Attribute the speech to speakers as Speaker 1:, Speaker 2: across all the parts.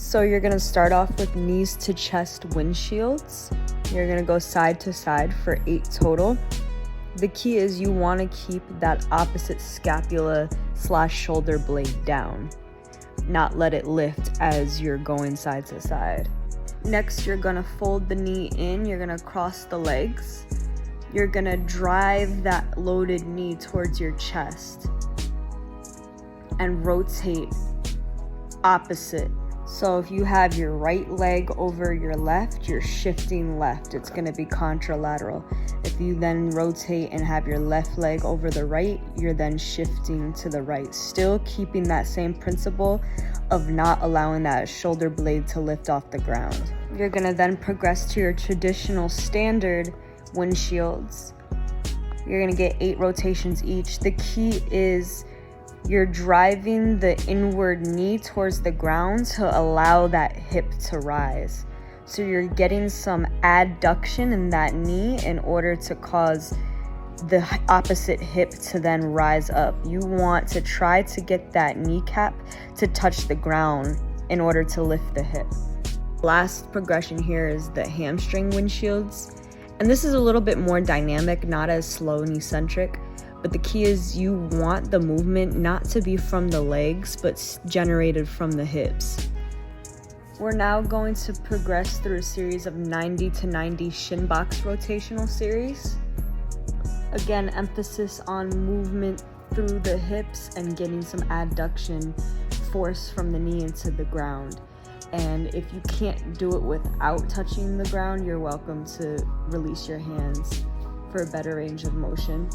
Speaker 1: So you're gonna start off with knees to chest windshields. You're gonna go side to side for 8 total. The key is you wanna keep that opposite scapula / shoulder blade down, not let it lift as you're going side to side. Next, you're gonna fold the knee in, you're gonna cross the legs. You're gonna drive that loaded knee towards your chest and rotate opposite. So if you have your right leg over your left, you're shifting left. It's gonna be contralateral. If you then rotate and have your left leg over the right, you're then shifting to the right. Still keeping that same principle of not allowing that shoulder blade to lift off the ground. You're gonna then progress to your traditional standard windshields. You're gonna get 8 rotations each. The key is you're driving the inward knee towards the ground to allow that hip to rise. So you're getting some adduction in that knee in order to cause the opposite hip to then rise up. You want to try to get that kneecap to touch the ground in order to lift the hip. Last progression here is the hamstring windshields. And this is a little bit more dynamic, not as slow and eccentric. But the key is you want the movement not to be from the legs, but generated from the hips. We're now going to progress through a series of 90 to 90 shin box rotational series. Again, emphasis on movement through the hips and getting some adduction force from the knee into the ground. And if you can't do it without touching the ground, you're welcome to release your hands for a better range of motion.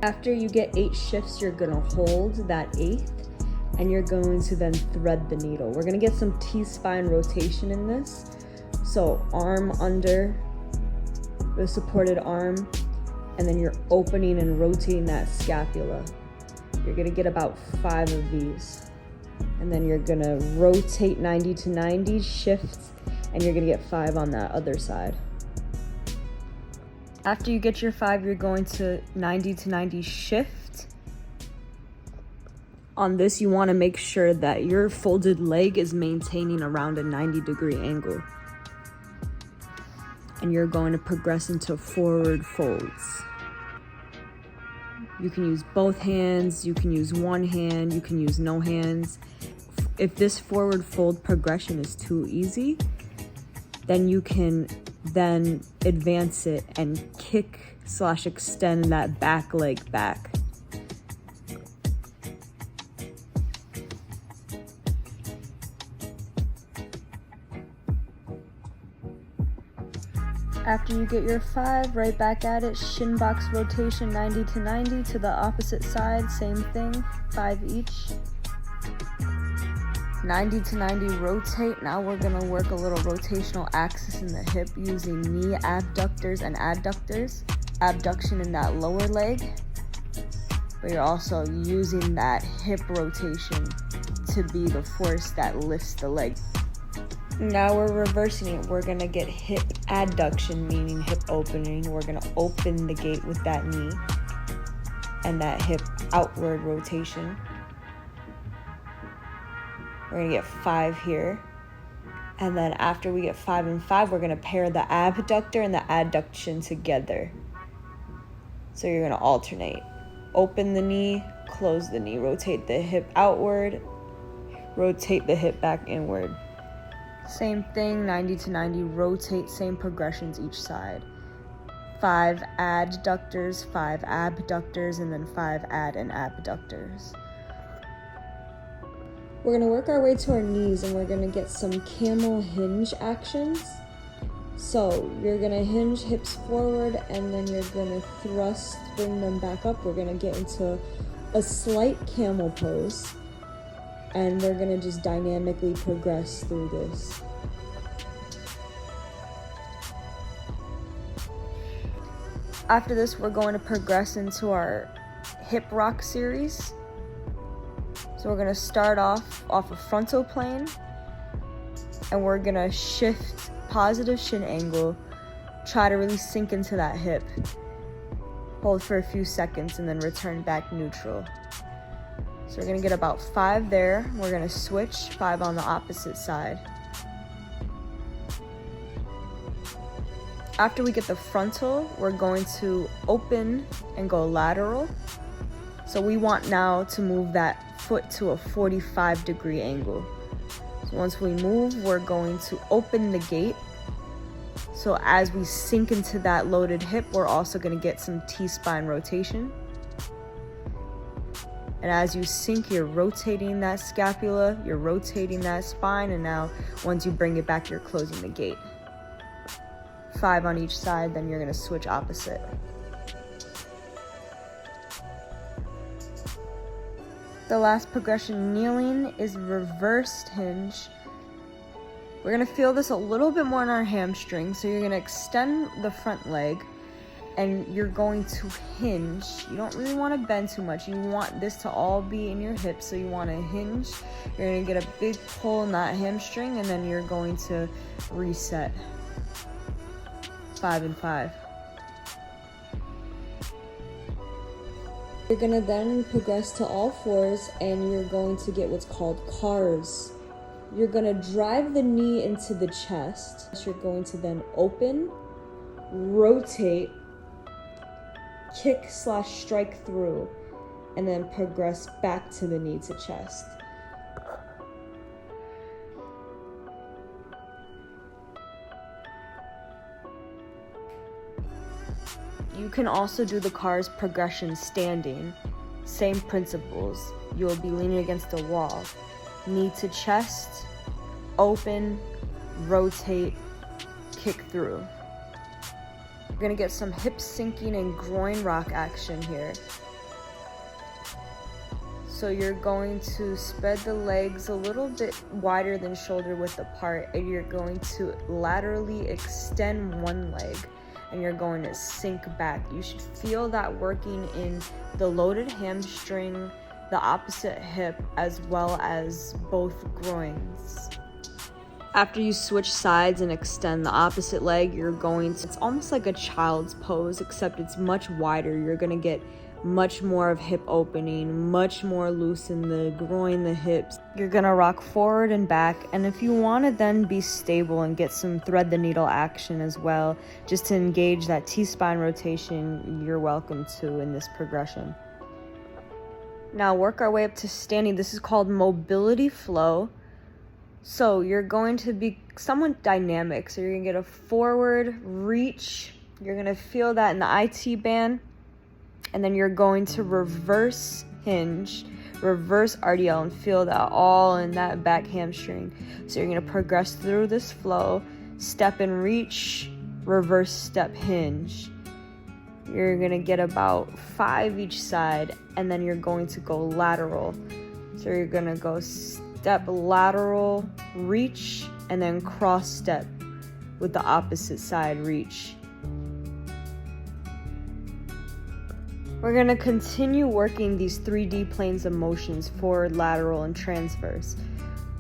Speaker 1: After you get 8 shifts, you're gonna hold that 8th and you're going to then thread the needle. We're gonna get some T-spine rotation in this. So arm under the supported arm, and then you're opening and rotating that scapula. You're gonna get about 5 of these. And then you're gonna rotate 90 to 90, shift, and you're gonna get 5 on that other side. After you get your 5, you're going to 90 to 90 shift. On this, you want to make sure that your folded leg is maintaining around a 90-degree angle. And you're going to progress into forward folds. You can use both hands, you can use one hand, you can use no hands. If this forward fold progression is too easy, then you can then advance it and kick / extend that back leg back. After you get your 5, right back at it, shin box rotation 90 to 90 to the opposite side, same thing, 5 each. 90 to 90 rotate. Now we're gonna work a little rotational axis in the hip using knee abductors and adductors. Abduction in that lower leg, but you're also using that hip rotation to be the force that lifts the leg. Now we're reversing it. We're gonna get hip adduction, meaning hip opening. We're gonna open the gate with that knee and that hip outward rotation. We're gonna get 5 here. And then after we get 5 and 5, we're gonna pair the abductor and the adduction together. So you're gonna alternate. Open the knee, close the knee, rotate the hip outward, rotate the hip back inward. Same thing, 90 to 90, rotate, same progressions each side. 5 adductors, 5 abductors, and then 5 add and abductors. We're gonna work our way to our knees and we're gonna get some camel hinge actions. So you're gonna hinge hips forward and then you're gonna thrust, bring them back up. We're gonna get into a slight camel pose and we're gonna just dynamically progress through this. After this, we're going to progress into our hip rock series. So we're gonna start off a frontal plane and we're gonna shift positive shin angle, try to really sink into that hip. Hold for a few seconds and then return back neutral. So we're gonna get about 5 there. We're gonna switch 5 on the opposite side. After we get the frontal, we're going to open and go lateral. So we want now to move that foot to a 45-degree angle. So once we move, we're going to open the gate. So as we sink into that loaded hip, we're also going to get some T-spine rotation. And as you sink, you're rotating that scapula, you're rotating that spine, and now once you bring it back, you're closing the gate. 5 on each side, then you're going to switch opposite. The last progression, kneeling, is reversed hinge. We're gonna feel this a little bit more in our hamstring. So you're gonna extend the front leg and you're going to hinge. You don't really wanna bend too much. You want this to all be in your hips. So you wanna hinge. You're gonna get a big pull in that hamstring and then you're going to reset. 5 and 5. You're gonna then progress to all fours and you're going to get what's called cars. You're gonna drive the knee into the chest. So you're going to then open, rotate, kick/strike through, and then progress back to the knee to chest. You can also do the cars progression standing. Same principles. You will be leaning against the wall. Knee to chest, open, rotate, kick through. You're gonna get some hip sinking and groin rock action here. So you're going to spread the legs a little bit wider than shoulder width apart, and you're going to laterally extend one leg. And you're going to sink back. You should feel that working in the loaded hamstring, the opposite hip, as well as both groins. After you switch sides and extend the opposite leg, you're going to, it's almost like a child's pose, except it's much wider. You're gonna get much more of hip opening, much more loose in the groin, the hips. You're gonna rock forward and back, and if you want to then be stable and get some thread the needle action as well, just to engage that T-spine rotation, you're welcome to in this progression. Now work our way up to standing. This is called mobility flow. So you're going to be somewhat dynamic. So you're gonna get a forward reach. You're gonna feel that in the IT band. And then you're going to reverse hinge, reverse RDL, and feel that all in that back hamstring. So you're gonna progress through this flow, step and reach, reverse step hinge. You're gonna get about 5 each side, and then you're going to go lateral. So you're gonna go step lateral, reach, and then cross step with the opposite side reach. We're gonna continue working these 3D planes of motions, forward, lateral, and transverse.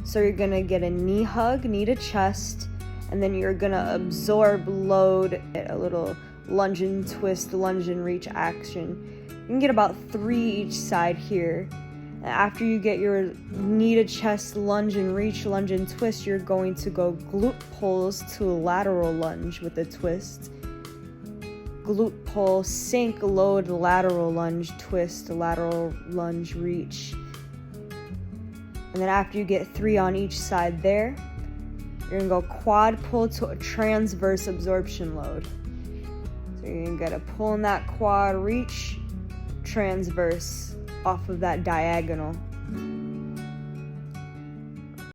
Speaker 1: So you're gonna get a knee hug, knee to chest, and then you're gonna absorb load, a little lunge and twist, lunge and reach action. You can get about 3 each side here. And after you get your knee to chest, lunge and reach, lunge and twist, you're going to go glute pulls to a lateral lunge with a twist. Glute pull, sink, load, lateral lunge, twist, lateral lunge, reach. And then after you get 3 on each side there, you're gonna go quad pull to a transverse absorption load. So you're gonna get a pull in that quad, reach, transverse off of that diagonal.